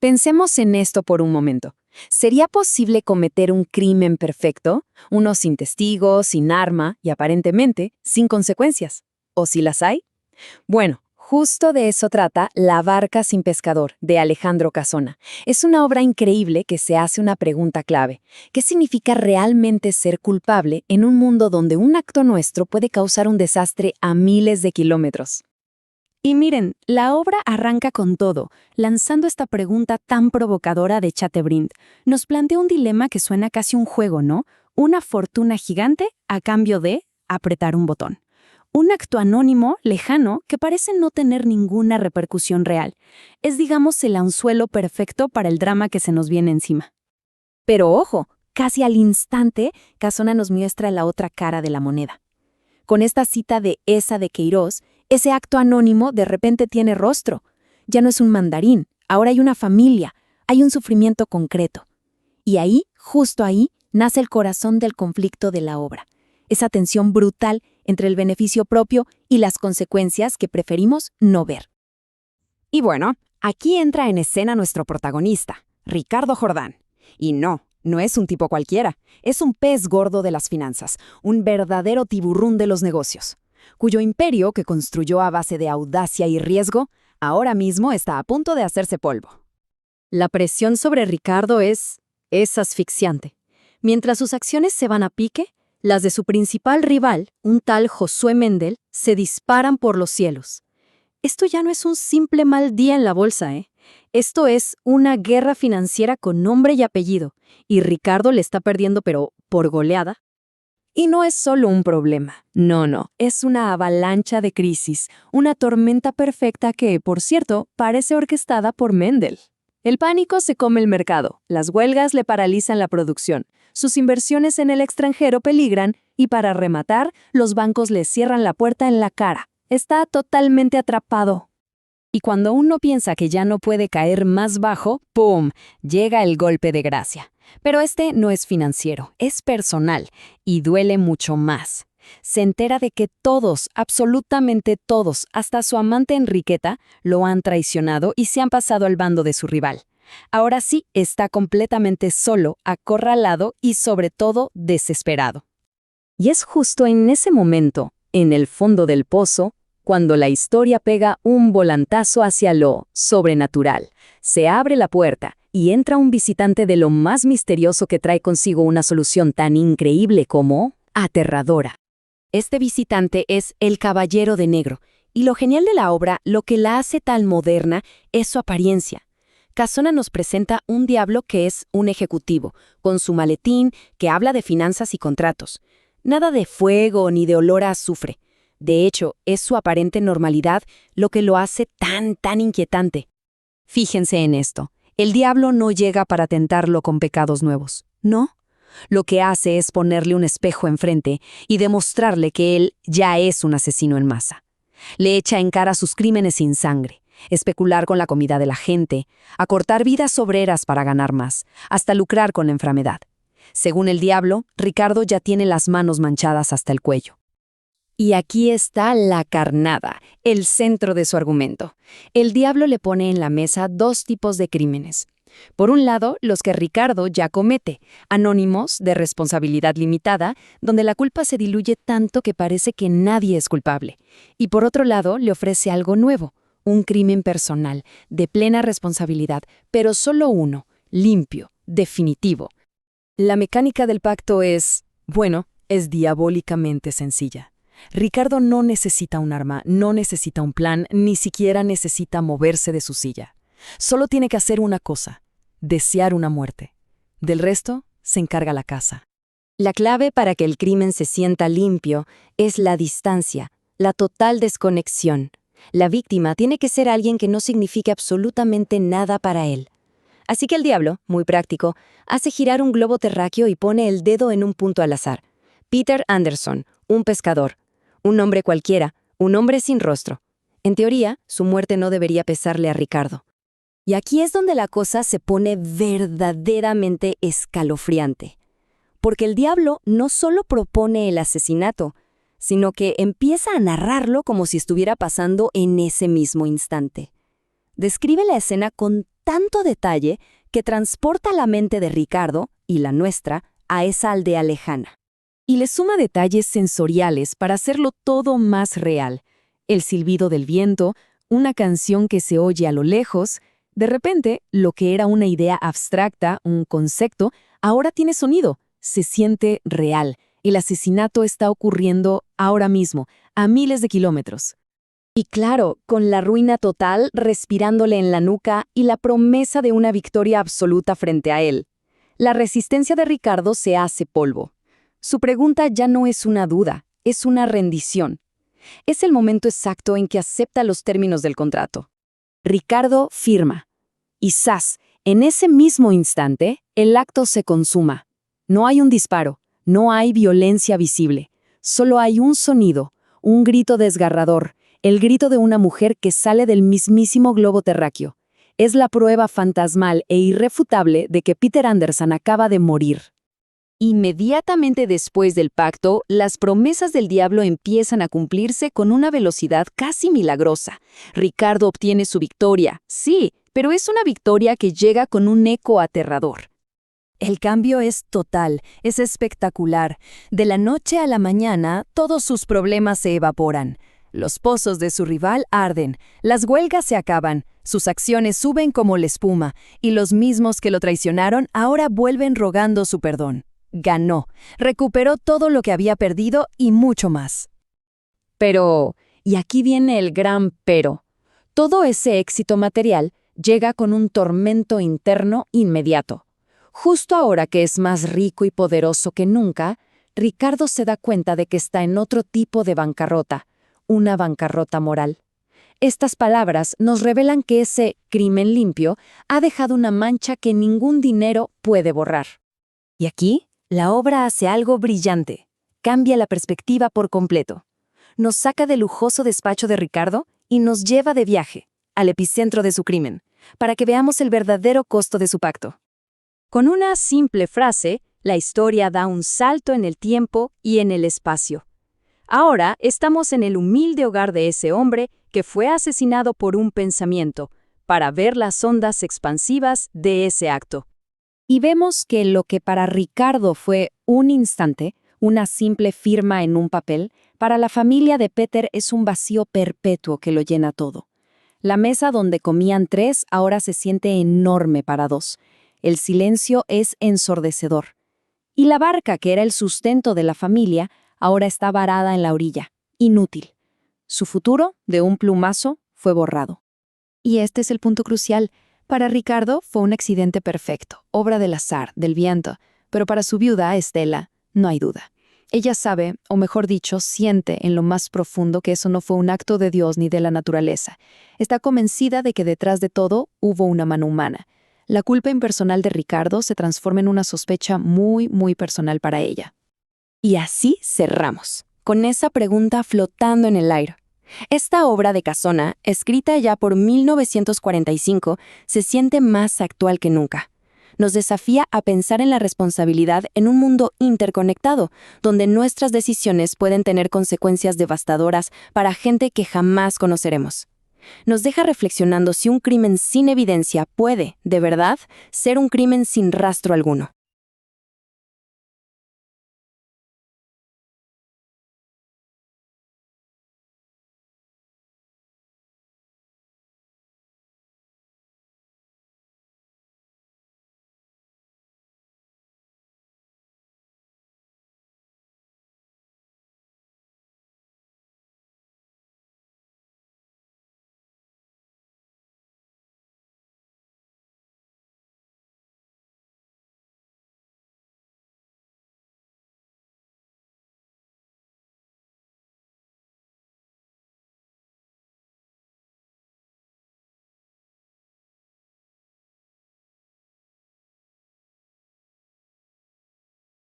Pensemos en esto por un momento. ¿Sería posible cometer un crimen perfecto, uno sin testigos, sin arma y aparentemente sin consecuencias? ¿O si las hay? Bueno, justo de eso trata La barca sin pescador, de Alejandro Casona. Es una obra increíble que se hace una pregunta clave. ¿Qué significa realmente ser culpable en un mundo donde un acto nuestro puede causar un desastre a miles de kilómetros? Y miren, la obra arranca con todo, lanzando esta pregunta tan provocadora de Chateaubriand. Nos plantea un dilema que suena casi un juego, ¿no? Una fortuna gigante a cambio de apretar un botón. Un acto anónimo, lejano, que parece no tener ninguna repercusión real. Es, digamos, el anzuelo perfecto para el drama que se nos viene encima. Pero ojo, casi al instante, Casona nos muestra la otra cara de la moneda. Con esta cita de Esa de Queiroz, ese acto anónimo de repente tiene rostro. Ya no es un mandarín, ahora hay una familia, hay un sufrimiento concreto. Y ahí, justo ahí, nace el corazón del conflicto de la obra. Esa tensión brutal entre el beneficio propio y las consecuencias que preferimos no ver. Y bueno, aquí entra en escena nuestro protagonista, Ricardo Jordán. Y no es un tipo cualquiera, es un pez gordo de las finanzas, un verdadero tiburón de los negocios, cuyo imperio, que construyó a base de audacia y riesgo, ahora mismo está a punto de hacerse polvo. La presión sobre Ricardo es asfixiante. Mientras sus acciones se van a pique, las de su principal rival, un tal Josué Mendel, se disparan por los cielos. Esto ya no es un simple mal día en la bolsa, ¿eh? Esto es una guerra financiera con nombre y apellido, y Ricardo le está perdiendo, pero por goleada. Y no es solo un problema, no, es una avalancha de crisis, una tormenta perfecta que, por cierto, parece orquestada por Mendel. El pánico se come el mercado, las huelgas le paralizan la producción, sus inversiones en el extranjero peligran y para rematar, los bancos le cierran la puerta en la cara. Está totalmente atrapado. Y cuando uno piensa que ya no puede caer más bajo, ¡pum!, llega el golpe de gracia. Pero este no es financiero, es personal y duele mucho más. Se entera de que todos, absolutamente todos, hasta su amante Enriqueta, lo han traicionado y se han pasado al bando de su rival. Ahora sí está completamente solo, acorralado y sobre todo desesperado. Y es justo en ese momento, en el fondo del pozo, cuando la historia pega un volantazo hacia lo sobrenatural. Se abre la puerta y entra un visitante de lo más misterioso que trae consigo una solución tan increíble como aterradora. Este visitante es el Caballero de Negro, y lo genial de la obra, lo que la hace tan moderna, es su apariencia. Casona nos presenta un diablo que es un ejecutivo, con su maletín que habla de finanzas y contratos. Nada de fuego ni de olor a azufre. De hecho, es su aparente normalidad lo que lo hace tan inquietante. Fíjense en esto. El diablo no llega para tentarlo con pecados nuevos, ¿no? Lo que hace es ponerle un espejo enfrente y demostrarle que él ya es un asesino en masa. Le echa en cara sus crímenes sin sangre, especular con la comida de la gente, acortar vidas obreras para ganar más, hasta lucrar con la enfermedad. Según el diablo, Ricardo ya tiene las manos manchadas hasta el cuello. Y aquí está la carnada, el centro de su argumento. El diablo le pone en la mesa dos tipos de crímenes. Por un lado, los que Ricardo ya comete, anónimos, de responsabilidad limitada, donde la culpa se diluye tanto que parece que nadie es culpable. Y por otro lado, le ofrece algo nuevo, un crimen personal, de plena responsabilidad, pero solo uno, limpio, definitivo. La mecánica del pacto es diabólicamente sencilla. Ricardo no necesita un arma, no necesita un plan, ni siquiera necesita moverse de su silla. Solo tiene que hacer una cosa, desear una muerte. Del resto, se encarga la casa. La clave para que el crimen se sienta limpio es la distancia, la total desconexión. La víctima tiene que ser alguien que no signifique absolutamente nada para él. Así que el diablo, muy práctico, hace girar un globo terráqueo y pone el dedo en un punto al azar. Peter Anderson, un pescador. Un hombre cualquiera, un hombre sin rostro. En teoría, su muerte no debería pesarle a Ricardo. Y aquí es donde la cosa se pone verdaderamente escalofriante. Porque el diablo no solo propone el asesinato, sino que empieza a narrarlo como si estuviera pasando en ese mismo instante. Describe la escena con tanto detalle que transporta la mente de Ricardo y la nuestra a esa aldea lejana. Y le suma detalles sensoriales para hacerlo todo más real. El silbido del viento, una canción que se oye a lo lejos. De repente, lo que era una idea abstracta, un concepto, ahora tiene sonido, se siente real. El asesinato está ocurriendo ahora mismo, a miles de kilómetros. Y claro, con la ruina total respirándole en la nuca y la promesa de una victoria absoluta frente a él. La resistencia de Ricardo se hace polvo. Su pregunta ya no es una duda, es una rendición. Es el momento exacto en que acepta los términos del contrato. Ricardo firma. Y ¡zas! En ese mismo instante, el acto se consuma. No hay un disparo, no hay violencia visible. Solo hay un sonido, un grito desgarrador, el grito de una mujer que sale del mismísimo globo terráqueo. Es la prueba fantasmal e irrefutable de que Peter Anderson acaba de morir. Inmediatamente después del pacto, las promesas del diablo empiezan a cumplirse con una velocidad casi milagrosa. Ricardo obtiene su victoria, sí, pero es una victoria que llega con un eco aterrador. El cambio es total, es espectacular. De la noche a la mañana, todos sus problemas se evaporan. Los pozos de su rival arden, las huelgas se acaban, sus acciones suben como la espuma, y los mismos que lo traicionaron ahora vuelven rogando su perdón. Ganó, recuperó todo lo que había perdido y mucho más. Pero, y aquí viene el gran pero, todo ese éxito material llega con un tormento interno inmediato. Justo ahora que es más rico y poderoso que nunca, Ricardo se da cuenta de que está en otro tipo de bancarrota, una bancarrota moral. Estas palabras nos revelan que ese crimen limpio ha dejado una mancha que ningún dinero puede borrar. Y aquí, la obra hace algo brillante. Cambia la perspectiva por completo. Nos saca del lujoso despacho de Ricardo y nos lleva de viaje, al epicentro de su crimen, para que veamos el verdadero costo de su pacto. Con una simple frase, la historia da un salto en el tiempo y en el espacio. Ahora estamos en el humilde hogar de ese hombre que fue asesinado por un pensamiento, para ver las ondas expansivas de ese acto. Y vemos que lo que para Ricardo fue un instante, una simple firma en un papel, para la familia de Peter es un vacío perpetuo que lo llena todo. La mesa donde comían 3 ahora se siente enorme para 2. El silencio es ensordecedor. Y la barca, que era el sustento de la familia, ahora está varada en la orilla, inútil. Su futuro, de un plumazo, fue borrado. Y este es el punto crucial. Para Ricardo fue un accidente perfecto, obra del azar, del viento, pero para su viuda, Estela, no hay duda. Ella sabe, o mejor dicho, siente en lo más profundo que eso no fue un acto de Dios ni de la naturaleza. Está convencida de que detrás de todo hubo una mano humana. La culpa impersonal de Ricardo se transforma en una sospecha muy, muy personal para ella. Y así cerramos, con esa pregunta flotando en el aire. Esta obra de Casona, escrita ya por 1945, se siente más actual que nunca. Nos desafía a pensar en la responsabilidad en un mundo interconectado, donde nuestras decisiones pueden tener consecuencias devastadoras para gente que jamás conoceremos. Nos deja reflexionando si un crimen sin evidencia puede, de verdad, ser un crimen sin rastro alguno.